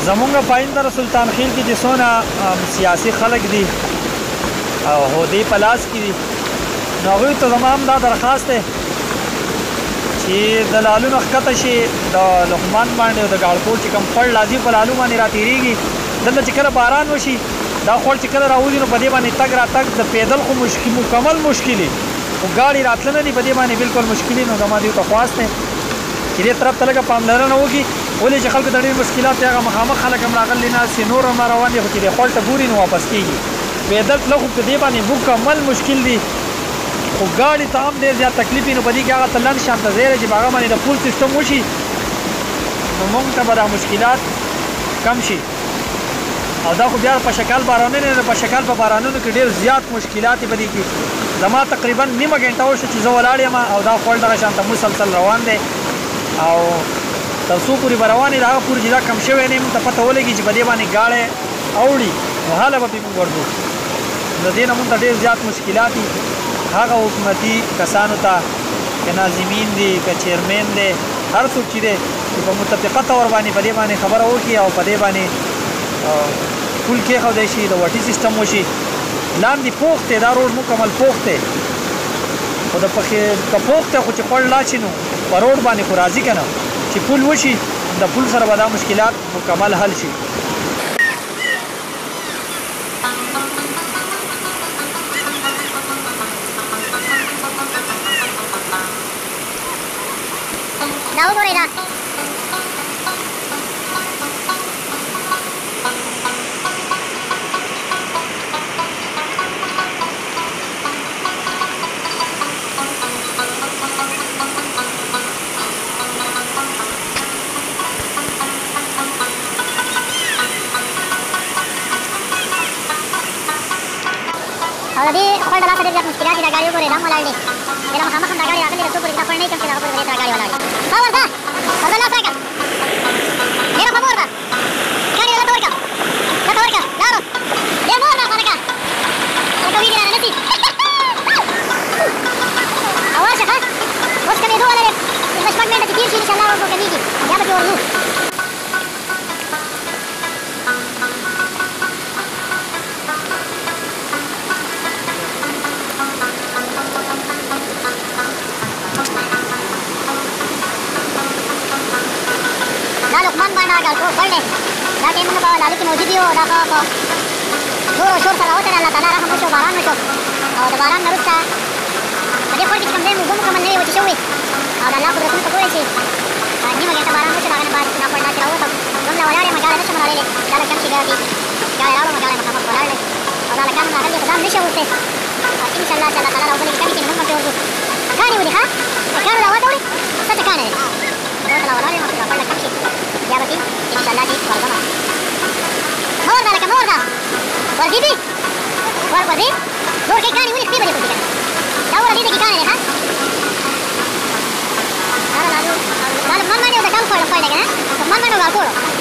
زمونږ پاین در سلطان خیل کې چې څونه سیاسي خلک دي او هودې په لاس کې دي نو هغوی ته زما هم دا درخواست دی چې د لالونو ښکته شي د لغمان باندې او د ګاړکوټ چې کوم خړ لازي په لالو باندې راتېرېږي دلته چې کله باران وشي دا خړ چې کله راوځي نو په دې باندې تګ راتګ د پیدل خو مکمل مشکل وي خو ګاډي راتلنه دي په دې باندې بالکل مشکل وي نو زما دوی ته خواست دی چې دې طرف ته لږه پاملرنه وکړي ولې چې خلکو ته ډېر مشکلات دي هغه مخامخ خلک هم راغلي ناست نور هم روان دي خو چې دې خړ ته ګوري نو واپس کېږي پیدل تلل خو په دې باندې مکمل مشکل دي خو ګاډي ته هم ډېر زیات تکلیف وي نو په دې کې هغه ته لنډ شانته ځای دی چې په هغه باندې د پول سیسټم وشي نو موږ ته به دا مشکلات کم شي او دا خو بیا په شکل بارانونه نه په شکل په بارانونو کې ډېر زیات مشکلات دي په دې کې زما تقریبا نیمه ګنټه وشوه چې زه ولاړ یم او دا خړ دغه شانته مسلسل روان دی او تر څو پورې به روان وي د هغه پورې چې دا کم شوی نه موږ ته پته ولګي چې په دې باندې ګاډی اوړي نو هله به پرې موږ ورځو د دې نه موږ ته ډېر زیات مشکلات دي هغه حکومتي کسانو ته که ناظمین دي که چیرمین دی هر څوک چې دی چې په متفقه طور باندې په دې باندې خبره وکړي او په دې باندې پول کېښودی شي د وټي سیسټم وشي لاندې پوخ دی دا روډ مکمل پوخ دی خو د پخې که پوخ دی خو چې خړ لا شي نو په روډ باندې خو راځي که نه چې پول وشي د پول سره به دا مشکلات مکمل حل شي دا وګورئ دا او د دې خړ د لاسه ډېر زیات مشکلات دي دا ګاډي وګورئ دا هم ولاړ دی د لا مخامخ هم دا ګاډي راغلي د څو پورې دا خړ نه وي کوم چې هغه پورې دا ګاډي ولاړ دی ها ورځه ورځه لاس راکړه ډېره ښه مه ورځه ګاډي لته ورکړه لته ورکړه لاړو ډېر مه ورځه لکه لکه ویږي رانه نسي او ورشه ښه اوس کمېدو ولرې پنځه شپږ منټه چې تېر شي انشاءالله اوس به کمېږي بیا به پرې ورځو دا لقمان باندې ګاړکوټ خړ دی دا ټایمونه په لالو کې موجود یو دا په زور او شور سره راوتلی الله تعالی رحم وشو باران وشو او د باران نه وروسته په دې خړ کې چې کوم ځای اوبه مکمل نه وي وچې شوې او د الله قدرتونو ته ګورئ چې نیمه ګنټه باران وشو د هغه نه بعد دا خړ داسې راووتم زه هم لا ولاړ یم ګاډی نه شم راغلی دا لږ کم شي بیا ګاډی راوړم ګاډی مخامخ ولاړ دی او دا هلکان هم راغلي خو دا هم نشي ورته انشاءالله چې الله تعالی راوبلې کمې شي نو موږ هم پرې ورځو کاڼي ولې ښه د کاڼو دا وته وړي څه ته کاڼی دی زه ورته لا ولاړ یم دا خړ لږ کم شي بیا به چې انشاءالله چې ورځم مه ورځه لکه مه ورځه ورځې دي ورځې نور کې کاڼي ولې خپې به دې پکې دا ورځې دې کې کاڼی دی ښه دا لقمان باندې او د ټول خړ دی که نه لقمان باندې او ګاړکوټ